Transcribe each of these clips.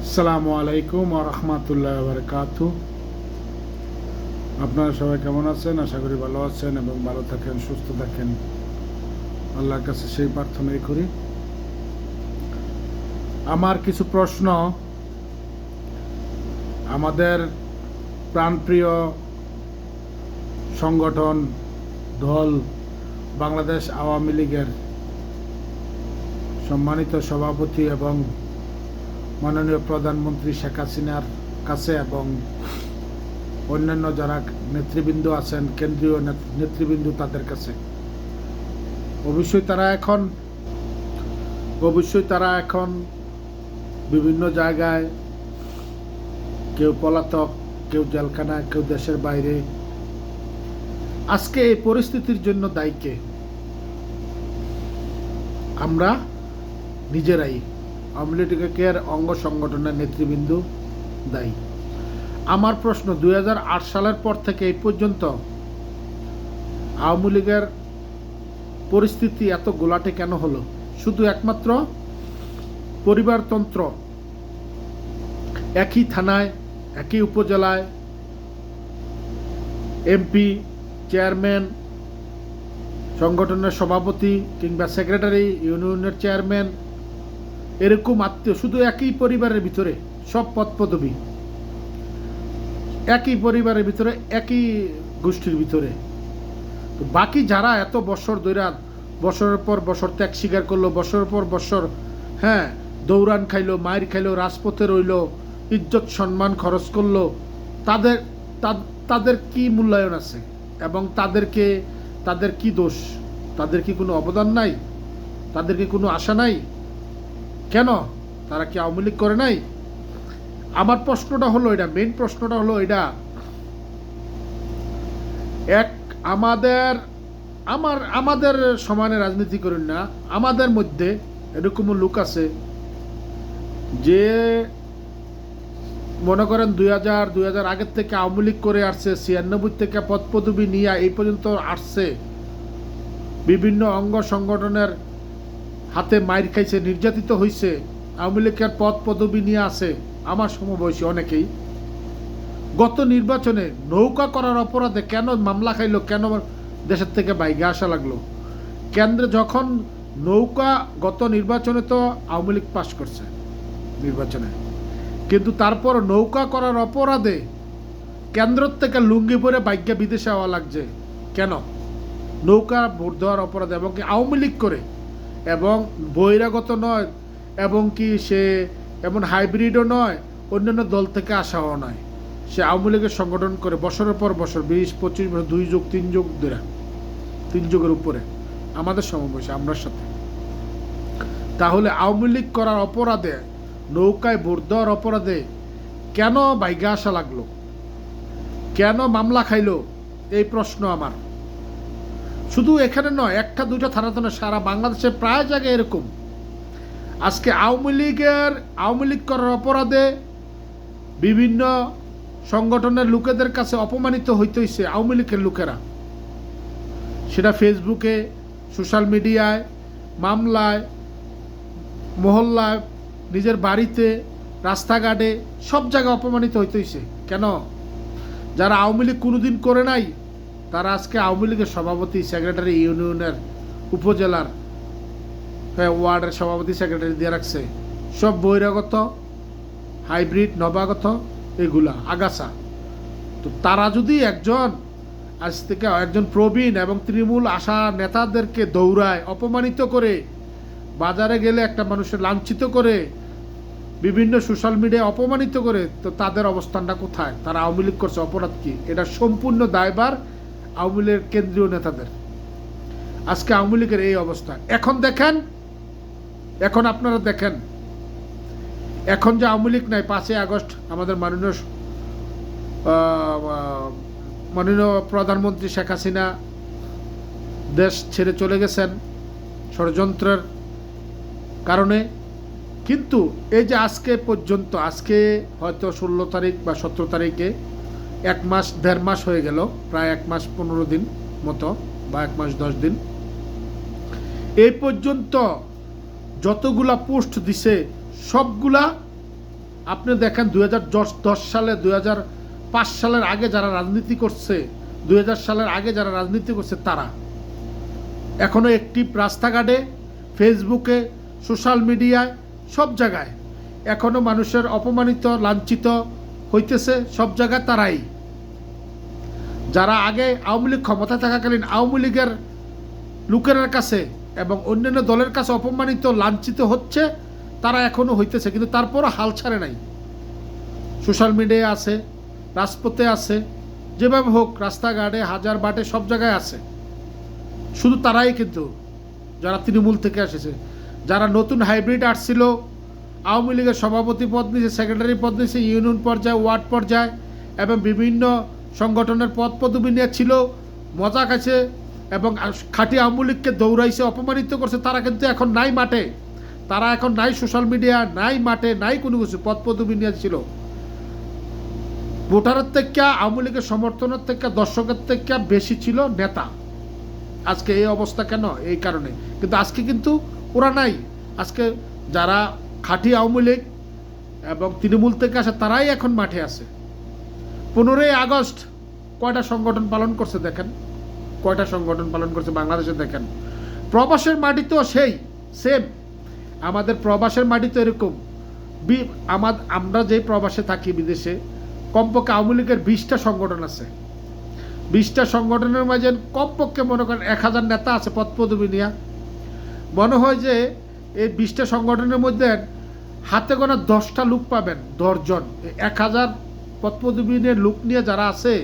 আসসালামু আলাইকুম ওয়া রাহমাতুল্লাহি ওয়া বারাকাতুহু। আপনারা সবাই কেমন আছেন? আশা করি ভালো আছেন এবং ভালো থাকেন, সুস্থ থাকেন। আল্লাহর কাছে সেই প্রার্থনাই করি। আমার কিছু প্রশ্ন আমাদের প্রাণপ্রিয় সংগঠন দল বাংলাদেশ আওয়ামী লীগের সম্মানিত সভাপতি এবং মাননীয় প্রধানমন্ত্রী শেখ হাসিনার কাছে এবং অন্যান্য যারা নেতৃবৃন্দ আছেন, কেন্দ্রীয় নেতৃবৃন্দ, তাদের কাছে অবশ্যই তারা এখন বিভিন্ন জায়গায়, কেউ পলাতক, কেউ জেলখানায়, কেউ দেশের বাইরে। আজকে এই পরিস্থিতির জন্য দায়ী কে? আমরা নিজেরাই, আওয়ামী লীগের অঙ্গ সংগঠনের নেতৃবৃন্দ দায়ী। আমার প্রশ্ন, 2008 সালের পর থেকে এই পর্যন্ত আওয়ামী লীগের পরিস্থিতি এত গোলাটে কেন হলো? শুধু একমাত্র পরিবারতন্ত্র। একই থানায়, একই উপজেলায় এমপি, চেয়ারম্যান, সংগঠনের সভাপতি কিংবা সেক্রেটারি, ইউনিয়নের চেয়ারম্যান, এরকম আত্মীয়, শুধু একই পরিবারের ভিতরে সব পদ পদবি, একই পরিবারের ভিতরে, একই গোষ্ঠীর ভিতরে। তো বাকি যারা এত বছর ধরে, বছরের পর বছর ত্যাগ স্বীকার করলো, বছরের পর বছর দৌড়ান খাইলো, মায়ের খাইলো, রাজপথে রইল, ইজ্জত সম্মান খরচ করলো, তাদের কি মূল্যায়ন আছে? এবং তাদের কি দোষ? তাদের কি কোনো অবদান নাই? তাদের কি কোনো আশা নাই? কেন? তারা কি আওয়ামী লীগ করে নাই? আমার প্রশ্নটা হলো এটা, মেইন প্রশ্নটা হলো এটা। আমাদের সমানে রাজনীতি করেন না, আমাদের মধ্যে এরকম লোক আছে যে মনে করেন 2000 আগের থেকে আওয়ামী লীগ করে আসছে, 96 থেকে পদ পদবি নিয়ে এই পর্যন্ত আসছে, বিভিন্ন অঙ্গ সংগঠনের হাতে মাইর খাইছে, নির্যাতিত হয়েছে, আওয়ামী লীগের পদ পদবি নিয়ে আছে। আমার সমবয়সী অনেকেই গত নির্বাচনে নৌকা করার অপরাধে কেন মামলা খাইলো, কেন দেশের থেকে বাইরে আসা লাগলো? কেন্দ্রে যখন নৌকা, গত নির্বাচনে তো আওয়ামী লীগ পাশ করছে নির্বাচনে, কিন্তু তারপর নৌকা করার অপরাধে কেন্দ্র থেকে লুঙ্গি পরে বাইকে বিদেশে হওয়া লাগছে কেন? নৌকা ভোট দেওয়ার অপরাধে, এবং কি আওয়ামী লীগ করে, এবং বহিরাগত নয়, এবং কি সে এমন হাইব্রিডও নয়, অন্যান্য দল থেকে আসাও নয়, সে আওয়ামী লীগের সংগঠন করে বছরের পর বছর, 20-25 বছর, 2 যুগ 3 যুগ ধরে, 3 যুগের উপরে আমাদের সমবয়সী, আমরার সাথে। তাহলে আওয়ামী লীগ করার অপরাধে, নৌকায় ভোট দেওয়ার অপরাধে কেন বাইগা আসা লাগলো? কেন মামলা খাইলো? এই প্রশ্ন আমার। শুধু এখানে নয়, একটা দুইটা থানা তো না, সারা বাংলাদেশে প্রায় জায়গায় এরকম। আজকে আওয়ামী লীগ করার অপরাধে বিভিন্ন সংগঠনের লোকেদের কাছে অপমানিত হইতেছে আওয়ামী লীগের লোকেরা, সেটা ফেসবুকে, সোশ্যাল মিডিয়ায়, মামলায়, মহল্লায়, নিজের বাড়িতে, রাস্তাঘাটে, সব জায়গায় অপমানিত হইতেছে কেন? যারা আওয়ামী লীগ কোনোদিন করে নাই, তারা আজকে আওয়ামী লীগের সভাপতি, সেক্রেটারি, ইউনিয়নের, উপজেলার, ওয়ার্ডের সভাপতি, সেক্রেটারি দিয়ে রাখছে। সব বহিরাগত, হাইব্রিড, নবাগত, এগুলা আগাছা। তো তারা যদি আজ থেকে একজন প্রবীণ এবং তৃণমূল আশা নেতাদেরকে দৌড়ায়, অপমানিত করে, বাজারে গেলে একটা মানুষের লাঞ্ছিত করে, বিভিন্ন সোশ্যাল মিডিয়ায় অপমানিত করে, তো তাদের অবস্থানটা কোথায়? তারা আওয়ামী লীগ করছে, অপরাধ কি? এটা সম্পূর্ণ দায়ভার আওয়ামী লীগের কেন্দ্রীয় নেতাদের। আজকে আওয়ামী লীগের এই অবস্থা। এখন আপনারা দেখেন, এখন যে আওয়ামী লীগ নাই, 5ই আগস্ট আমাদের মাননীয় প্রধানমন্ত্রী শেখ হাসিনা দেশ ছেড়ে চলে গেছেন ষড়যন্ত্রের কারণে। কিন্তু এই যে আজকে পর্যন্ত, আজকে হয়তো 16 তারিখ বা 17 তারিখে 1 মাস 1.5 মাস হয়ে গেল, প্রায় 1 মাস 15 দিন মতো, বা 1 মাস 10 দিন, এই পর্যন্ত যতগুলা পোস্ট দিছে সবগুলা আপনি দেখেন 2010 সালে 2005 সালের আগে যারা রাজনীতি করছে, 2000 সালের আগে যারা রাজনীতি করছে, তারা এখনো অ্যাক্টিভ রাস্তাঘাটে, ফেসবুকে, সোশ্যাল মিডিয়ায়, সব জায়গায় এখনো মানুষের অপমানিত, লাঞ্ছিত হইতেছে, সব জায়গায় তারাই। যারা আগে আওয়ামী লীগ ক্ষমতা থাকাকালীন আওয়ামী লীগের লোকের কাছে এবং অন্যান্য দলের কাছে অপমানিত, লাঞ্ছিত হচ্ছে, তারা এখনো হইতেছে, কিন্তু তারপরও হাল ছাড়ে নাই। সোশ্যাল মিডিয়ায় আছে, রাজপথে আছে, যেভাবে হোক রাস্তাঘাটে, হাজার বাটে, সব জায়গায় আছে। শুধু তারাই কিন্তু যারা তৃণমূল থেকে এসেছে, যারা নতুন হাইব্রিড আসছিল, আওয়ামী লীগের সভাপতি পদ নিয়েছে, সেক্রেটারি পদ নিয়েছে, ইউনিয়ন পর্যায়ে, ওয়ার্ড পর্যায়ে এবং বিভিন্ন সংগঠনের পদ পদবি নিয়ে ছিল, মজা খাইছে এবং খাঁটি আওয়ামী লীগকে দৌড়াইছে, অপমানিত করছে, তারা কিন্তু এখন নাই মাঠে, তারা এখন নাই সোশ্যাল মিডিয়া, নাই মাঠে, নাই কোনো কিছু, পদ পদবি নিয়ে ছিল। ভোটারের থেকে, আওয়ামী লীগের সমর্থনের থেকে, দর্শকের থেকে বেশি ছিল নেতা। আজকে এই অবস্থা কেন? এই কারণে। কিন্তু আজকে কিন্তু ওরা নাই। আজকে যারা খাঁটি আওয়ামী লীগ এবং তৃণমূল থেকে আসে, তারাই এখন মাঠে আছে। 15ই আগস্ট কয়টা সংগঠন পালন করছে দেখেন, কয়টা সংগঠন পালন করছে বাংলাদেশে দেখেন। প্রবাসের মাটি তো সেই সেম, আমাদের প্রবাসের মাটি তো এরকম। আমরা যে প্রবাসে থাকি বিদেশে, কমপক্ষে আওয়ামী লীগের 20টা সংগঠন আছে। 20টা সংগঠনের মাঝে কমপক্ষে মনে করেন 1000 নেতা আছে পদ পদবি নিয়ে। মনে হয় যে এই 20টা সংগঠনের মধ্যে হাতে গোনা 10টা লোক পাবেন, 10 জন। 1000 পদ পদবি নিয়ে লোক নিয়ে যারা আছে,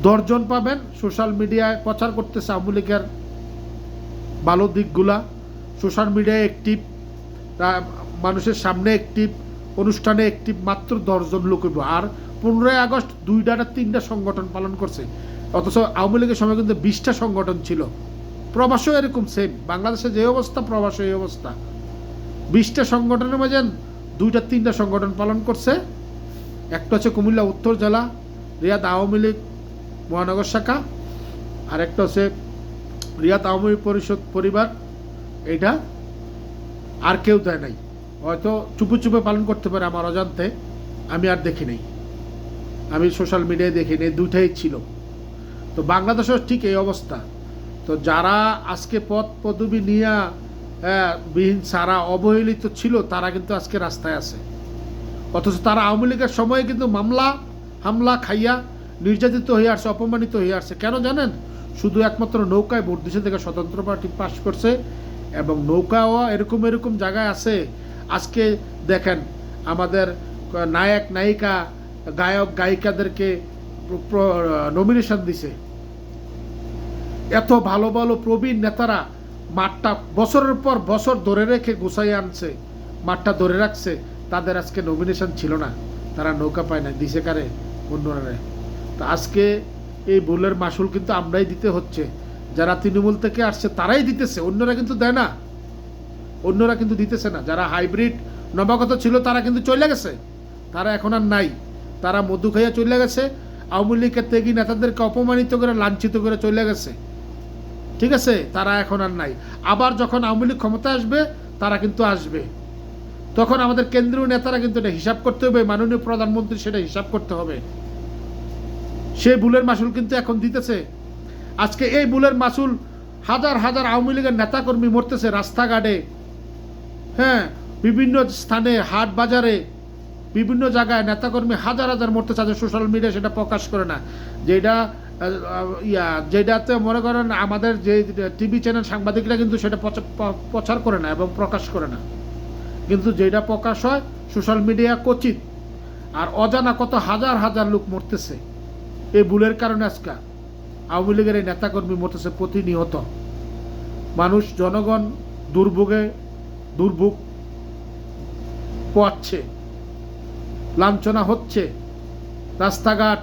10 জন পাবেন সোশ্যাল মিডিয়ায় প্রচার করতেছে আওয়ামী লীগের ভালো দিকগুলা, সোশ্যাল মিডিয়ায় অ্যাক্টিভ, মানুষের সামনে অ্যাক্টিভ, অনুষ্ঠানে অ্যাক্টিভ, মাত্র 10 জন লোক হইব। আর 15ই আগস্ট 2টা 3টা সংগঠন পালন করছে, অথচ আওয়ামী লীগের সময় কিন্তু 20টা সংগঠন ছিল। প্রবাসও এরকম সেম, বাংলাদেশে যে অবস্থা প্রবাসও এই অবস্থা। 20টা সংগঠনের মাঝে 2টা 3টা সংগঠন পালন করছে। একটা হচ্ছে কুমিল্লা উত্তর জেলা রিয়াদ আওয়ামী লীগ মহানগর শাখা, আর একটা হচ্ছে রিয়াদ আওয়ামী পরিষদ পরিবার। এইটা আর কেউ দেয় নাই, হয়তো চুপে চুপে পালন করতে পারে আমার অজান্তে, আমি আর দেখি নাই, আমি সোশ্যাল মিডিয়ায় দেখি নাই, 2টাই ছিল। তো বাংলাদেশেও ঠিক এই অবস্থা। তো যারা আজকে পদ পদবি নিয়ে বিহীন সারা অবহেলিত ছিল, তারা কিন্তু আজকে রাস্তায় আছে। অথচ তারা আওয়ামী লীগের সময়ে কিন্তু মামলা হামলা খাইয়া নির্যাতিত হয়ে আসছে, অপমানিত হয়ে আসছে। কেন জানেন? শুধু একমাত্র নৌকায় ভোট দিছে থেকে স্বতন্ত্র পার্টি পাস করছে, এবং নৌকাও এরকম এরকম জায়গায় আছে। আজকে দেখেন আমাদের নায়ক নায়িকা, গায়ক গায়িকাদেরকে নমিনেশন দিছে। এত ভালো ভালো প্রবীণ নেতারা মাঠটা বছরের পর বছর ধরে রেখে গুছাই আনছে, মাঠটা ধরে রাখছে, তাদের আজকে নমিনেশন ছিল না, তারা নৌকা পায় না, দিছে কারে? অন্যরা। তো আজকে এই ভুলের মাসুল কিন্তু আমরাই দিতে হচ্ছে। যারা তৃণমূল থেকে আসছে তারাই দিতেছে, অন্যরা কিন্তু দেয় না, অন্যরা কিন্তু দিতেছে না। যারা হাইব্রিড নবাগত ছিল তারা কিন্তু চলে গেছে, তারা এখন আর নাই, তারা মধু খাইয়া চলে গেছে, আওয়ামী লীগের ত্যাগী নেতাদেরকে অপমানিত করে লাঞ্ছিত করে চলে গেছে। ঠিক আছে, তারা এখন আর নাই। আবার যখন আওয়ামী লীগ ক্ষমতা আসবে, তারা কিন্তু আসবে, তখন আমাদের কেন্দ্রীয় নেতারা কিন্তু এটা হিসাব করতে হবে, মাননীয় প্রধানমন্ত্রী সেটা হিসাব করতে হবে। সেই ভুলের মাসুল কিন্তু এখন দিতেছে। আজকে এই ভুলের মাসুল হাজার হাজার আওয়ামী লীগের নেতাকর্মী মরতেছে রাস্তাঘাটে, হ্যাঁ, বিভিন্ন স্থানে, হাট বাজারে, বিভিন্ন জায়গায় নেতাকর্মী হাজার হাজার মরতেছে। আজ সোশ্যাল মিডিয়া সেটা প্রকাশ করে না, যেটাতে মনে করেন আমাদের যে টিভি চ্যানেল সাংবাদিকরা কিন্তু সেটা প্রচার করে না এবং প্রকাশ করে না, কিন্তু যেটা প্রকাশ হয় সোশ্যাল মিডিয়া কচিত। আর অজানা কত হাজার হাজার লোক মরতেছে এই ভুলের কারণে। আজকে আওয়ামী লীগের এই নেতাকর্মী মরতেছে প্রতিনিয়ত। মানুষ, জনগণ দুর্ভোগ পোয়াচ্ছে, লাঞ্ছনা হচ্ছে। রাস্তাঘাট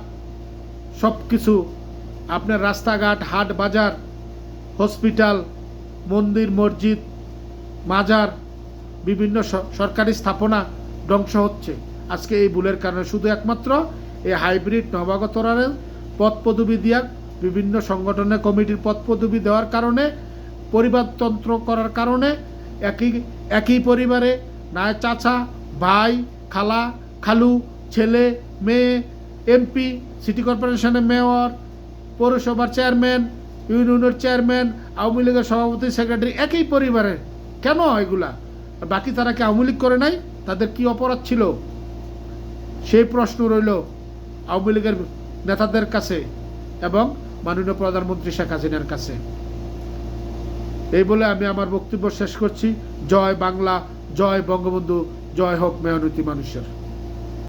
সব কিছু, আপনার রাস্তাঘাট, হাট বাজার, হসপিটাল, মন্দির মসজিদ, মাজার, বিভিন্ন সরকারি স্থাপনা ধ্বংস হচ্ছে আজকে এই ভুলের কারণে। শুধু একমাত্র এই হাইব্রিড নবাগতরার পদ পদবি দিয়া, বিভিন্ন সংগঠনের কমিটির পদ পদবি দেওয়ার কারণে, পরিবারতন্ত্র করার কারণে, একই পরিবারে না চাচা, ভাই, খালা খালু ছেলে মেয়ে এমপি সিটি কর্পোরেশনের মেয়র পৌরসভার চেয়ারম্যান ইউনিয়নের চেয়ারম্যান আওয়ামী লীগের সভাপতি সেক্রেটারি একই পরিবারের, কেন এগুলা? আর বাকি তারা কি আওয়ামী লীগ করে নাই? তাদের কি অপরাধ ছিল? সেই প্রশ্ন রইল আওয়ামী লীগের নেতাদের কাছে এবং মাননীয় প্রধানমন্ত্রী শেখ হাসিনার কাছে। এই বলে আমি আমার বক্তব্য শেষ করছি। জয় বাংলা, জয় বঙ্গবন্ধু, জয় হোক মেহনতি মানুষের।